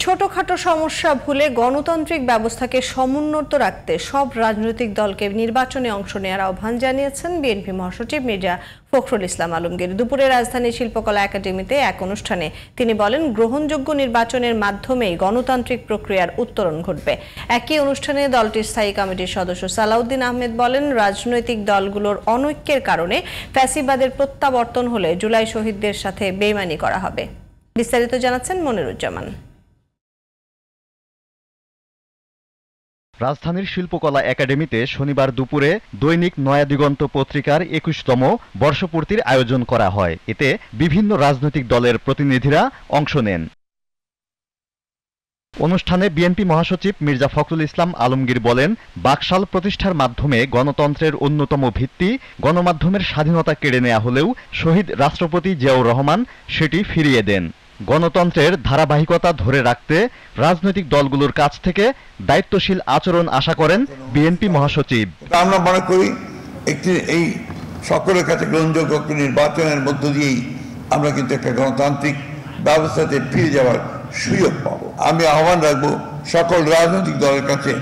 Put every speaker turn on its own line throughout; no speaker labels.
ছোটখাটো সমস্যা ভুলে গণতান্ত্রিক ব্যবস্থাকে সমুন্নত রাখতে সব রাজনৈতিক দলকে নির্বাচনে অংশ নেওয়ার আহ্বান জানিয়েছেন বিএনপি মহাসচিব মির্জা ফখরুল ইসলাম আলমগীর। দুপুরে রাজধানীর শিল্পকলা একাডেমিতে এক অনুষ্ঠানে তিনি বলেন, গ্রহণযোগ্য নির্বাচনের মাধ্যমেই গণতান্ত্রিক প্রক্রিয়ার উত্তরণ ঘটবে। একই অনুষ্ঠানে দলটির স্থায়ী কমিটির সদস্য সালাউদ্দিন আহমেদ বলেন, রাজনৈতিক দলগুলোর অনৈক্যের কারণে ফ্যাসিবাদের প্রত্যাবর্তন হলে জুলাই শহীদদের সাথে বেইমানি করা হবে। বিস্তারিত জানাচ্ছেন মনিরুজ্জামান।
রাজধানীর শিল্পকলা একাডেমিতে শনিবার দুপুরে দৈনিক নয়া দিগন্ত পত্রিকার ২১তম বর্ষপূর্তির আয়োজন করা হয়। এতে বিভিন্ন রাজনৈতিক দলের প্রতিনিধিরা অংশ নেন। অনুষ্ঠানে বিএনপি মহাসচিব মির্জা ফখরুল ইসলাম আলমগীর বলেন, বাকশাল প্রতিষ্ঠার মাধ্যমে গণতন্ত্রের অন্যতম ভিত্তি গণমাধ্যমের স্বাধীনতা কেড়ে নেওয়া হলেও শহীদ রাষ্ট্রপতি জিয়াউর রহমান সেটি ফিরিয়ে দেন। গণতন্ত্রের ধারাবাহিকতা ধরে রাখতে রাজনৈতিক দলগুলোর কাছ থেকে দায়িত্বশীল আচরণ আশা করেন বিএনপি মহাসচিব।
আমরা মনে করি এই সকলের কাছে গ্রহণযোগ্য নির্বাচনের মধ্য দিয়েই আমরা কিন্তু একটা গণতান্ত্রিক ব্যবস্থাতে ফিরে যাওয়ার সুযোগ পাবো। আমি আহ্বান রাখবো সকল রাজনৈতিক দলের কাছে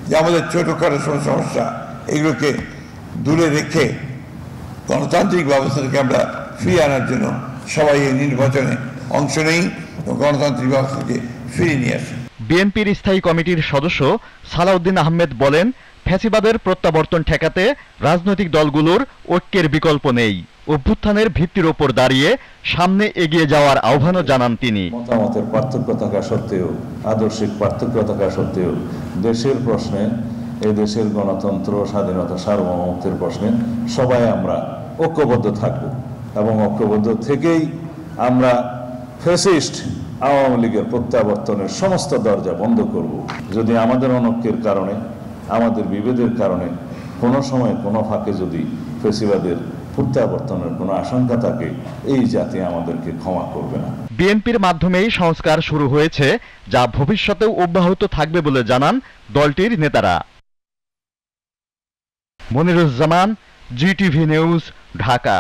যে আমাদের ছোটখাটো সমস্যা এগুলোকে দূরে রেখে গণতান্ত্রিক ব্যবস্থাটাকে আমরা ফিরিয়ে আনার জন্য সবাই এই নির্বাচনে অংশ নেই এবং গণতান্ত্রিক ব্যবস্থাকে ফিরিয়ে নিয়ে আসে।
বিএনপির স্থায়ী কমিটির সদস্য সালাউদ্দিন আহমেদ বলেন, ফ্যাসিবাদের প্রত্যাবর্তন ঠেকাতে রাজনৈতিক দলগুলোর ঐক্যের বিকল্প নেই। অভ্যুত্থানের ভিত্তির ওপর দাঁড়িয়ে সামনে এগিয়ে যাওয়ার আহ্বানও জানান তিনি।
মতামতের পার্থক্য থাকা সত্ত্বেও, আদর্শিক পার্থক্য থাকা সত্ত্বেও দেশের প্রশ্নে, এই দেশের গণতন্ত্র, স্বাধীনতা, সার্বভৌমত্বের প্রশ্নে সবাই আমরা ঐক্যবদ্ধ থাকব এবং ঐক্যবদ্ধ থেকেই আমরা ফ্যাসিস্ট আওয়ামী লীগের প্রত্যাবর্তনের সমস্ত দরজা বন্ধ করব। যদি আমাদের অনৈক্যের কারণে, আমাদের বিভেদের কারণে কোনো সময় কোনো ফাঁকে যদি ফ্যাসিবাদের প্রত্যাবর্তনের কোনো আশঙ্কা থাকে, এই জাতি আমাদেরকে ক্ষমা করবে না।
বিএনপির মাধ্যমেই সংস্কার শুরু হয়েছে, যা ভবিষ্যতেও অব্যাহত থাকবে বলে জানান দলটির নেতারা। Moniruzzaman, GTV news, Dhaka.